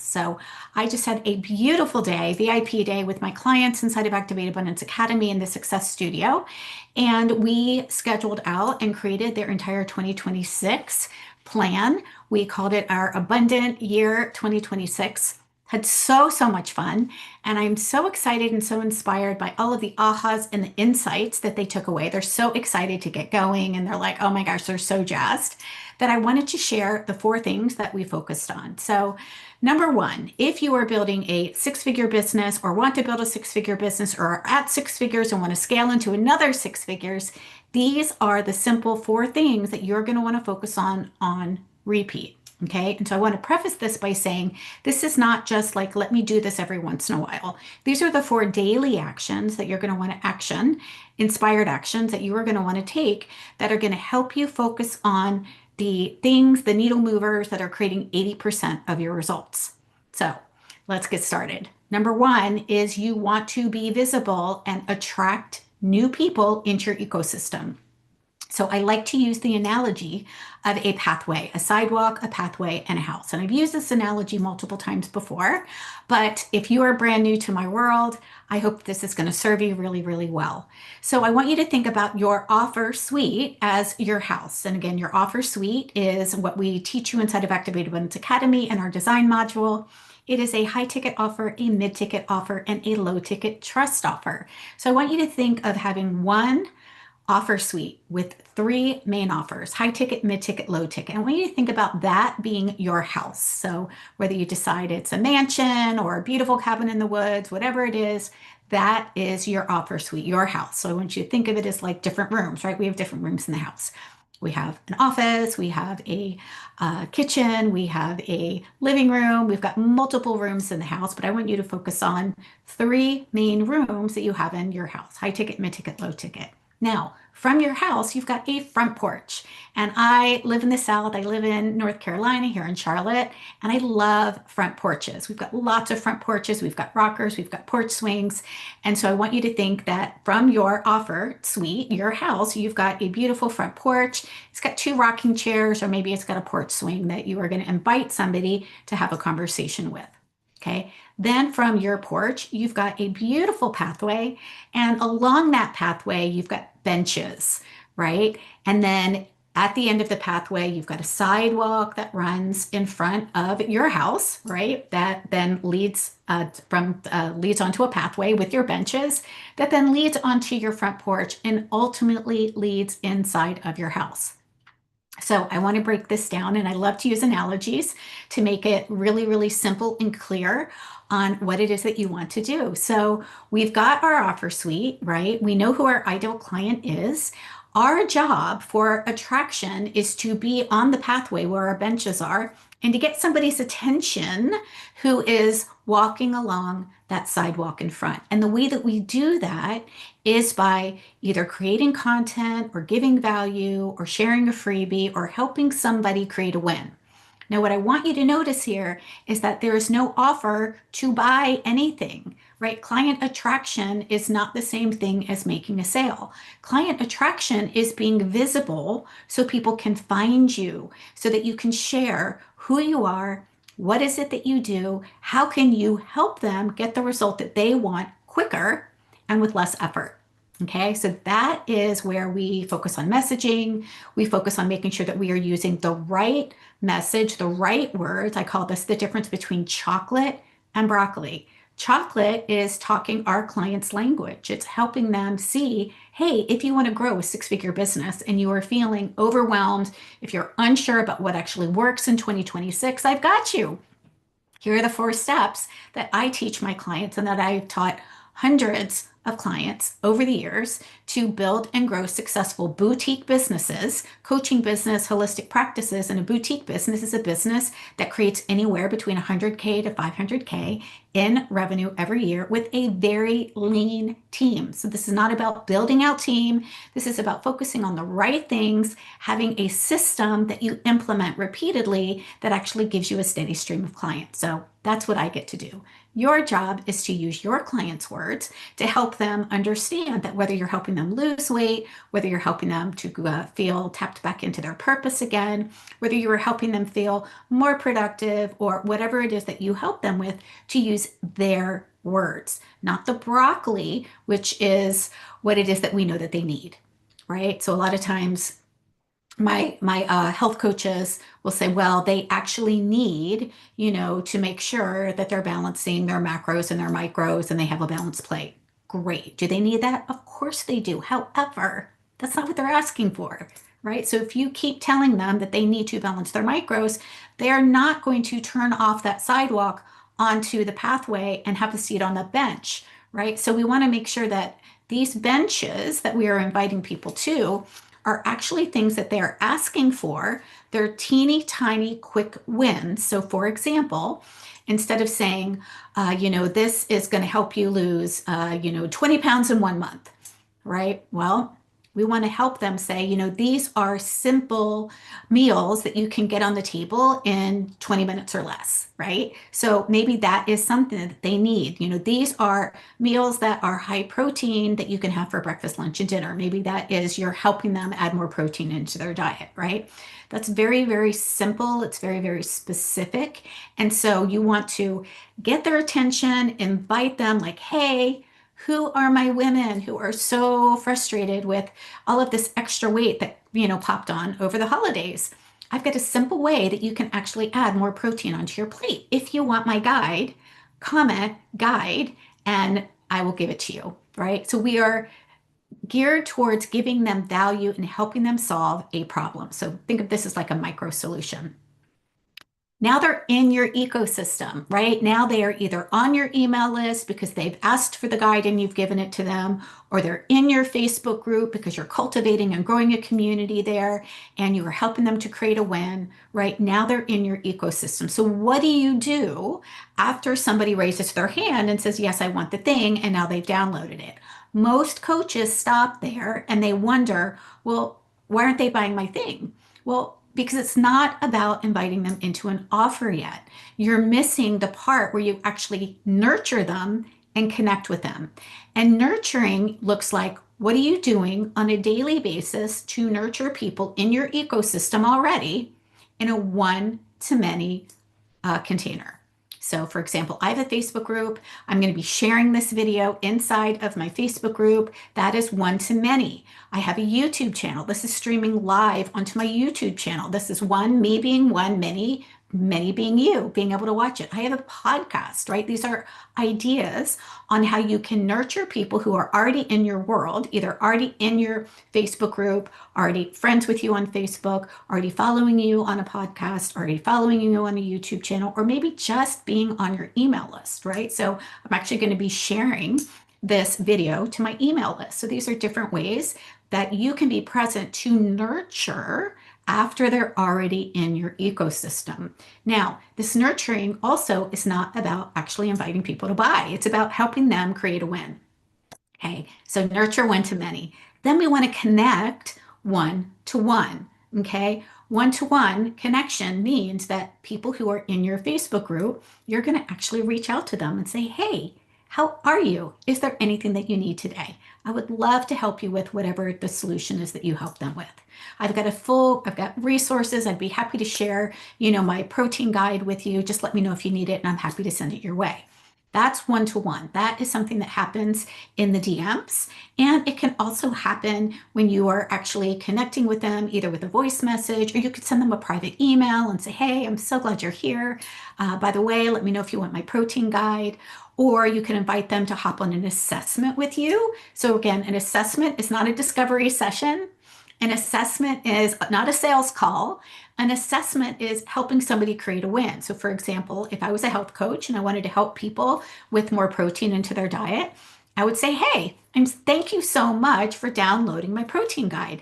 So I just had a beautiful day, VIP day with my clients inside of Activate Abundance Academy in the Success Studio. And we scheduled out and created their entire 2026 plan. We called it our Abundant Year 2026. Had so much fun. And I'm so excited and so inspired by all of the ahas and the insights that they took away. They're so excited to get going and they're like, oh my gosh, they're so jazzed that I wanted to share the 4 things that we focused on. So, number one, if you are building a 6-figure business or want to build a 6-figure business or are at 6 figures and want to scale into another 6 figures, these are the simple 4 things that you're going to want to focus on repeat. Okay. And so I want to preface this by saying this is not just like, let me do this every once in a while. These are the 4 daily actions that you're going to want to action, inspired actions that you are going to want to take that are going to help you focus on the things, the needle movers that are creating 80% of your results. So let's get started. Number 1 is you want to be visible and attract new people into your ecosystem. So I like to use the analogy of a pathway, a sidewalk, a pathway, and a house. And I've used this analogy multiple times before, but if you are brand new to my world, I hope this is going to serve you really well. So I want you to think about your offer suite as your house. And again, your offer suite is what we teach you inside of Activate Abundance Academy and our design module. It is a high ticket offer, a mid ticket offer, and a low ticket trust offer. So I want you to think of having one offer suite with 3 main offers: high ticket, mid ticket, low ticket. And I want you to think about that being your house. So whether you decide it's a mansion or a beautiful cabin in the woods, whatever it is, that is your offer suite, your house. So I want you to think of it as like different rooms, right? We have different rooms in the house. We have an office, we have a kitchen, we have a living room, we've got multiple rooms in the house, but I want you to focus on 3 main rooms that you have in your house: high ticket, mid ticket, low ticket. Now, from your house, you've got a front porch. And I live in the South. I live in North Carolina here in Charlotte, and I love front porches. We've got lots of front porches. We've got rockers. We've got porch swings. And so I want you to think that from your offer suite, your house, you've got a beautiful front porch. It's got 2 rocking chairs, or maybe it's got a porch swing that you are going to invite somebody to have a conversation with. Okay. Then from your porch, you've got a beautiful pathway. And along that pathway, you've got benches, right? And then at the end of the pathway, you've got a sidewalk that runs in front of your house, right? That then leads leads onto a pathway with your benches that then leads onto your front porch and ultimately leads inside of your house. So I want to break this down, and I love to use analogies to make it really simple and clear on what it is that you want to do. So we've got our offer suite, right? We know who our ideal client is. Our job for attraction is to be on the pathway where our benches are and to get somebody's attention who is walking along that sidewalk in front. And the way that we do that is by either creating content or giving value or sharing a freebie or helping somebody create a win. Now, what I want you to notice here is that there is no offer to buy anything, right? Client attraction is not the same thing as making a sale. Client attraction is being visible so people can find you, so that you can share who you are, what is it that you do, how can you help them get the result that they want quicker and with less effort. Okay, so that is where we focus on messaging. We focus on making sure that we are using the right message, the right words. I call this the difference between chocolate and broccoli. Chocolate is talking our client's language. It's helping them see, hey, if you want to grow a 6-figure business and you are feeling overwhelmed, if you're unsure about what actually works in 2026, I've got you. Here are the 4 steps that I teach my clients and that I've taught hundreds of clients over the years to build and grow successful boutique businesses. Coaching business, holistic practices, and a boutique business is a business that creates anywhere between 100K to 500K in revenue every year with a very lean team. So this is not about building out team. This is about focusing on the right things, having a system that you implement repeatedly that actually gives you a steady stream of clients. So that's what I get to do. Your job is to use your clients' words to help help them understand that whether you're helping them lose weight, whether you're helping them to feel tapped back into their purpose again, whether you are helping them feel more productive, or whatever it is that you help them with, to use their words, not the broccoli, which is what it is that we know that they need, right? So a lot of times my health coaches will say, well, they actually need, to make sure that they're balancing their macros and their micros and they have a balanced plate. Great. Do they need that? Of course they do. However, that's not what they're asking for, right? So if you keep telling them that they need to balance their micros, they are not going to turn off that sidewalk onto the pathway and have a seat on the bench, right? So we want to make sure that these benches that we are inviting people to are actually things that they're asking for. They're teeny tiny quick wins. So for example, instead of saying, this is going to help you lose, 20 pounds in 1 month, right? Well, we want to help them say, these are simple meals that you can get on the table in 20 minutes or less, right? So maybe that is something that they need. These are meals that are high protein that you can have for breakfast, lunch, and dinner. Maybe that is you're helping them add more protein into their diet, right? That's very, very simple. It's very, very specific. And so you want to get their attention, invite them like, hey, who are my women who are so frustrated with all of this extra weight that, popped on over the holidays? I've got a simple way that you can actually add more protein onto your plate. If you want my guide, comment guide, and I will give it to you, right? So we are geared towards giving them value and helping them solve a problem. So think of this as like a micro solution. Now they're in your ecosystem, right? Now they are either on your email list because they've asked for the guide and you've given it to them, or they're in your Facebook group because you're cultivating and growing a community there and you are helping them to create a win, right? Now they're in your ecosystem. So what do you do after somebody raises their hand and says, yes, I want the thing, and now they've downloaded it? Most coaches stop there and they wonder, well, why aren't they buying my thing? Well, because it's not about inviting them into an offer yet. You're missing the part where you actually nurture them and connect with them. And nurturing looks like, what are you doing on a daily basis to nurture people in your ecosystem already in a one-to-many container? So for example, I have a Facebook group. I'm going to be sharing this video inside of my Facebook group. That is one-to-many. I have a YouTube channel. This is streaming live onto my YouTube channel. This is one, me being one, many being you, being able to watch it. I have a podcast, right? These are ideas on how you can nurture people who are already in your world, either already in your Facebook group, already friends with you on Facebook, already following you on a podcast, already following you on a YouTube channel, or maybe just being on your email list, right? So I'm actually going to be sharing this video to my email list. So these are different ways that you can be present to nurture after they're already in your ecosystem. Now, this nurturing also is not about actually inviting people to buy. It's about helping them create a win. Okay, so nurture one-to-many. Then we want to connect one-to-one. Okay, one-to-one connection means that people who are in your Facebook group, you're going to actually reach out to them and say, hey, how are you? Is there anything that you need today? I would love to help you with whatever the solution is that you help them with. I've got resources. I'd be happy to share, my protein guide with you. Just let me know if you need it and I'm happy to send it your way. That's one-to-one. That is something that happens in the DMs. And it can also happen when you are actually connecting with them, either with a voice message, or you could send them a private email and say, hey, I'm so glad you're here. By the way, let me know if you want my protein guide. Or you can invite them to hop on an assessment with you. So again, an assessment is not a discovery session. An assessment is not a sales call. An assessment is helping somebody create a win. So for example, if I was a health coach and I wanted to help people with more protein into their diet, I would say, hey, thank you so much for downloading my protein guide.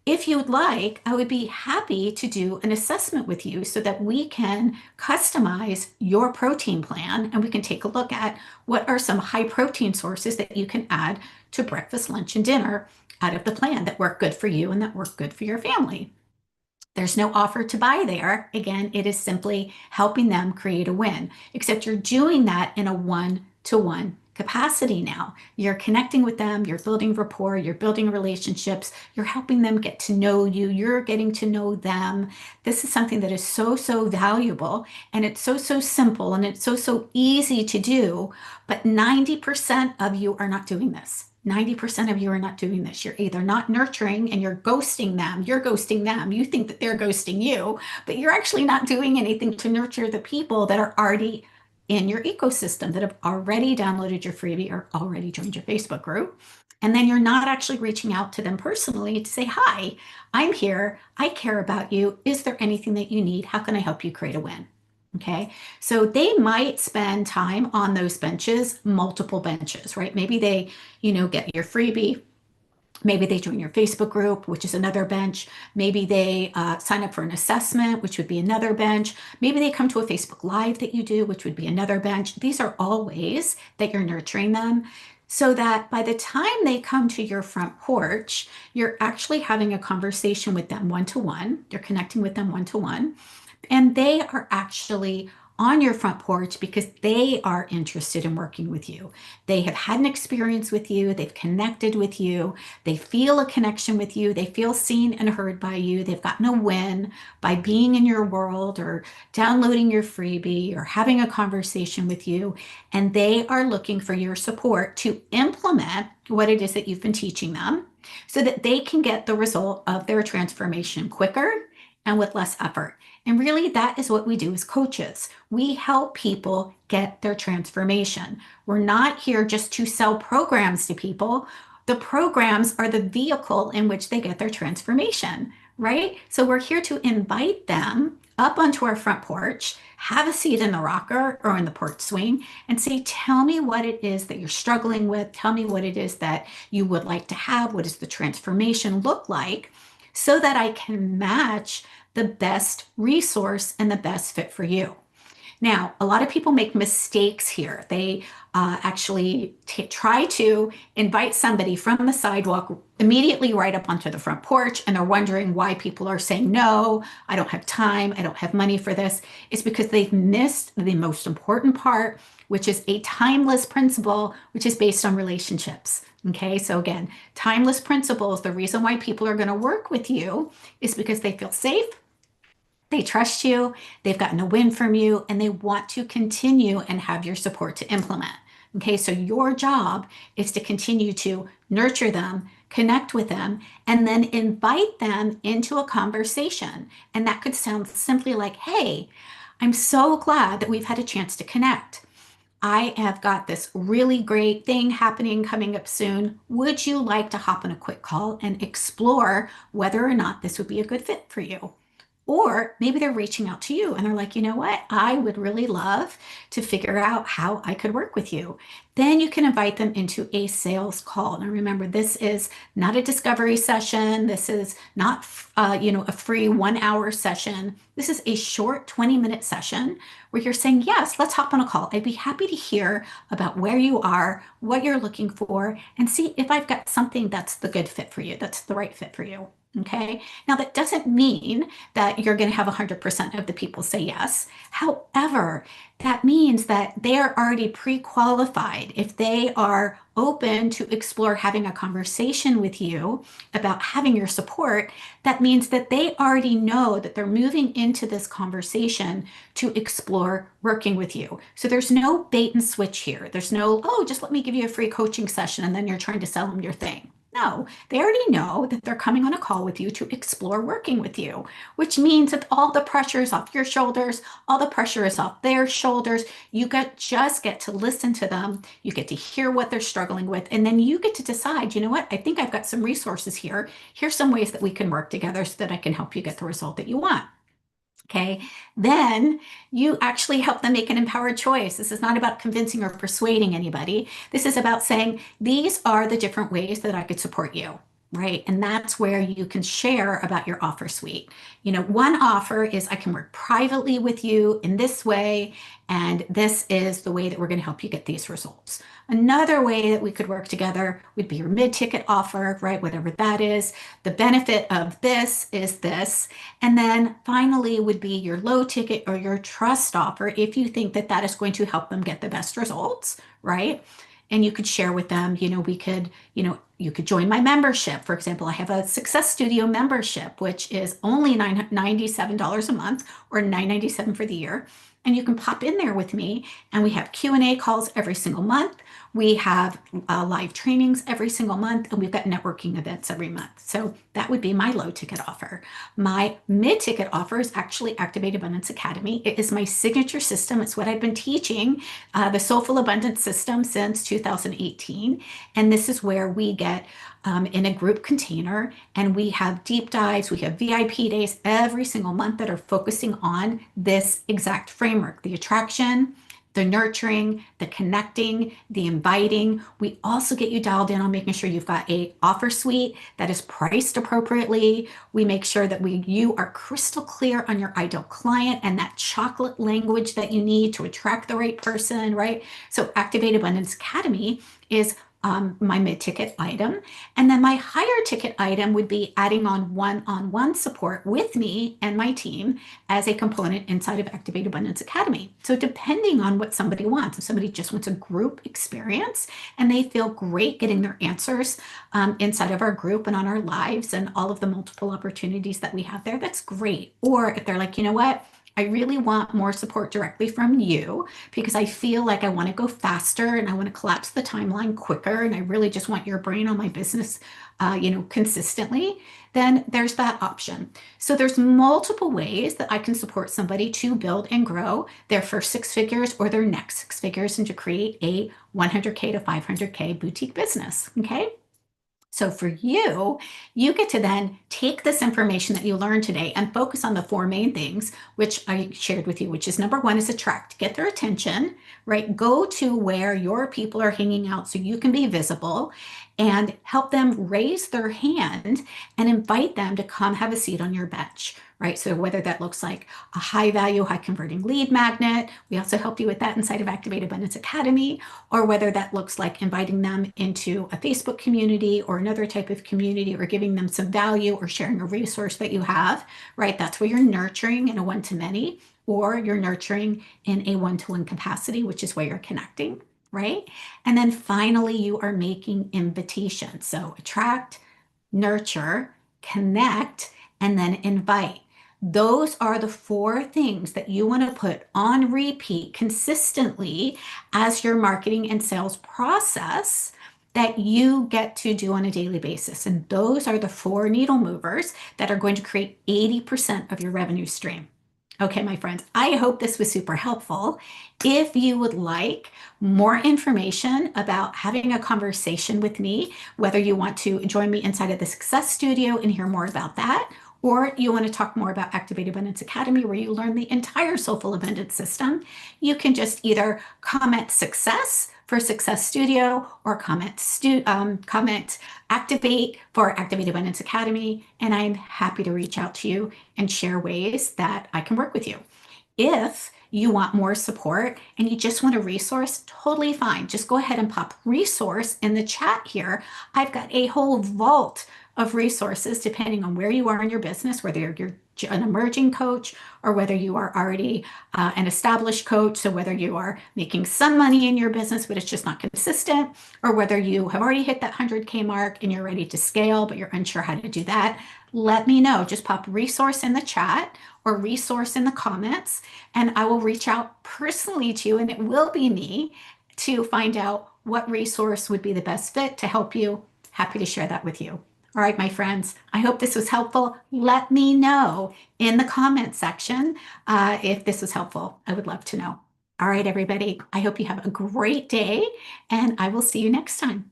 If you would like, I would be happy to do an assessment with you so that we can customize your protein plan and we can take a look at what are some high protein sources that you can add to breakfast, lunch, and dinner out of the plan that work good for you and that work good for your family. There's no offer to buy there. Again, it is simply helping them create a win, except you're doing that in a one-to-one capacity now. You're connecting with them, you're building rapport, you're building relationships, you're helping them get to know you, you're getting to know them. This is something that is so, so valuable, and it's so, so simple, and it's so, so easy to do. But 90% of you are not doing this. 90% of you are not doing this. You're either not nurturing and you're ghosting them. You're ghosting them. You think that they're ghosting you, but you're actually not doing anything to nurture the people that are already in your ecosystem, that have already downloaded your freebie or already joined your Facebook group. And then you're not actually reaching out to them personally to say, hi, I'm here. I care about you. Is there anything that you need? How can I help you create a win? Okay, so they might spend time on those benches, multiple benches, right? Maybe they, get your freebie. Maybe they join your Facebook group, which is another bench. Maybe they sign up for an assessment, which would be another bench. Maybe they come to a Facebook Live that you do, which would be another bench. These are all ways that you're nurturing them so that by the time they come to your front porch, you're actually having a conversation with them one-to-one. You're connecting with them one-to-one. And they are actually on your front porch because they are interested in working with you. They have had an experience with you. They've connected with you. They feel a connection with you. They feel seen and heard by you. They've gotten a win by being in your world or downloading your freebie or having a conversation with you. And they are looking for your support to implement what it is that you've been teaching them so that they can get the result of their transformation quicker and with less effort. And really, that is what we do as coaches. We help people get their transformation. We're not here just to sell programs to people. The programs are the vehicle in which they get their transformation, right? So we're here to invite them up onto our front porch, have a seat in the rocker or in the porch swing, and say, tell me what it is that you're struggling with. Tell me what it is that you would like to have. What does the transformation look like? So that I can match the best resource and the best fit for you. Now, a lot of people make mistakes here. They actually try to invite somebody from the sidewalk immediately right up onto the front porch, and they're wondering why people are saying, no, I don't have time, I don't have money for this. It's because they've missed the most important part, which is a timeless principle, which is based on relationships. Okay, so again, timeless principles, the reason why people are going to work with you is because they feel safe, they trust you, they've gotten a win from you, and they want to continue and have your support to implement. Okay, so your job is to continue to nurture them, connect with them, and then invite them into a conversation. And that could sound simply like, hey, I'm so glad that we've had a chance to connect. I have got this really great thing happening coming up soon. Would you like to hop on a quick call and explore whether or not this would be a good fit for you? Or maybe they're reaching out to you and they're like, you know what? I would really love to figure out how I could work with you. Then you can invite them into a sales call. Now remember, this is not a discovery session. This is not, a free 1 hour session. This is a short 20-minute session where you're saying, yes, let's hop on a call. I'd be happy to hear about where you are, what you're looking for, and see if I've got something that's the good fit for you, that's the right fit for you. Okay. Now, that doesn't mean that you're going to have 100% of the people say yes. However, that means that they are already pre-qualified. If they are open to explore having a conversation with you about having your support, that means that they already know that they're moving into this conversation to explore working with you. So there's no bait and switch here. There's no, oh, just let me give you a free coaching session and then you're trying to sell them your thing. No, they already know that they're coming on a call with you to explore working with you, which means that all the pressure is off your shoulders, all the pressure is off their shoulders. You just get to listen to them. You get to hear what they're struggling with, and then you get to decide, you know what, I think I've got some resources here. Here's some ways that we can work together so that I can help you get the result that you want. Okay, then you actually help them make an empowered choice. This is not about convincing or persuading anybody. This is about saying, these are the different ways that I could support you, right? And that's where you can share about your offer suite. One offer is I can work privately with you in this way, and this is the way that we're going to help you get these results. Another way that we could work together would be your mid-ticket offer, right? Whatever that is. The benefit of this is this. And then finally would be your low ticket or your trust offer if you think that that is going to help them get the best results, right? and you could share with them, you could join my membership. For example, I have a Success Studio membership, which is only $97 a month or $9.97 for the year. And you can pop in there with me, and we have Q&A calls every single month. We have live trainings every single month, and we've got networking events every month. So that would be my low ticket offer. My mid ticket offer is actually Activate Abundance Academy. It is my signature system. It's what I've been teaching, the Soulful Abundance System, since 2018. And this is where we get in a group container, and we have deep dives. We have VIP days every single month that are focusing on this exact framework: the attraction, the nurturing, the connecting, the inviting. We also get you dialed in on making sure you've got a offer suite that is priced appropriately. We make sure that you are crystal clear on your ideal client and that chocolate language that you need to attract the right person, right? So Activate Abundance Academy is my mid-ticket item. And then my higher ticket item would be adding on one-on-one support with me and my team as a component inside of Activate Abundance Academy. So depending on what somebody wants, if somebody just wants a group experience and they feel great getting their answers inside of our group and on our lives and all of the multiple opportunities that we have there, that's great. Or if they're like, you know what, I really want more support directly from you because I feel like I want to go faster and I want to collapse the timeline quicker, and I really just want your brain on my business, consistently, then there's that option. So there's multiple ways that I can support somebody to build and grow their first six figures or their next six figures and to create a 100K to 500K boutique business. Okay. So for you, you get to then take this information that you learned today and focus on the four main things, which I shared with you, which is number one is attract, get their attention, right? Go to where your people are hanging out so you can be visible and help them raise their hand and invite them to come have a seat on your bench, right? So whether that looks like a high value, high converting lead magnet, we also help you with that inside of Activate Abundance Academy, or whether that looks like inviting them into a Facebook community or another type of community, or giving them some value or sharing a resource that you have, right? That's where you're nurturing in a one-to-many, or you're nurturing in a one-to-one capacity, which is where you're connecting, right? And then finally, you are making invitations. So attract, nurture, connect, and then invite. Those are the four things that you want to put on repeat consistently as your marketing and sales process that you get to do on a daily basis. And those are the four needle movers that are going to create 80% of your revenue stream. Okay, my friends, I hope this was super helpful. If you would like more information about having a conversation with me, whether you want to join me inside of the Success Studio and hear more about that, or you want to talk more about Activate Abundance Academy, where you learn the entire Soulful Abundance system, you can just either comment success for Success Studio or comment activate for Activate Abundance Academy, and I'm happy to reach out to you and share ways that I can work with you. If you want more support and you just want a resource, totally fine. Just go ahead and pop resource in the chat here. I've got a whole vault of resources depending on where you are in your business, whether you're an emerging coach or whether you are already an established coach. So whether you are making some money in your business, but it's just not consistent, or whether you have already hit that 100K mark and you're ready to scale, but you're unsure how to do that, let me know. Just pop resource in the chat or resource in the comments, and I will reach out personally to you, and it will be me, to find out what resource would be the best fit to help you. Happy to share that with you. All right, my friends, I hope this was helpful. Let me know in the comment section if this was helpful. I would love to know. All right, everybody, I hope you have a great day, and I will see you next time.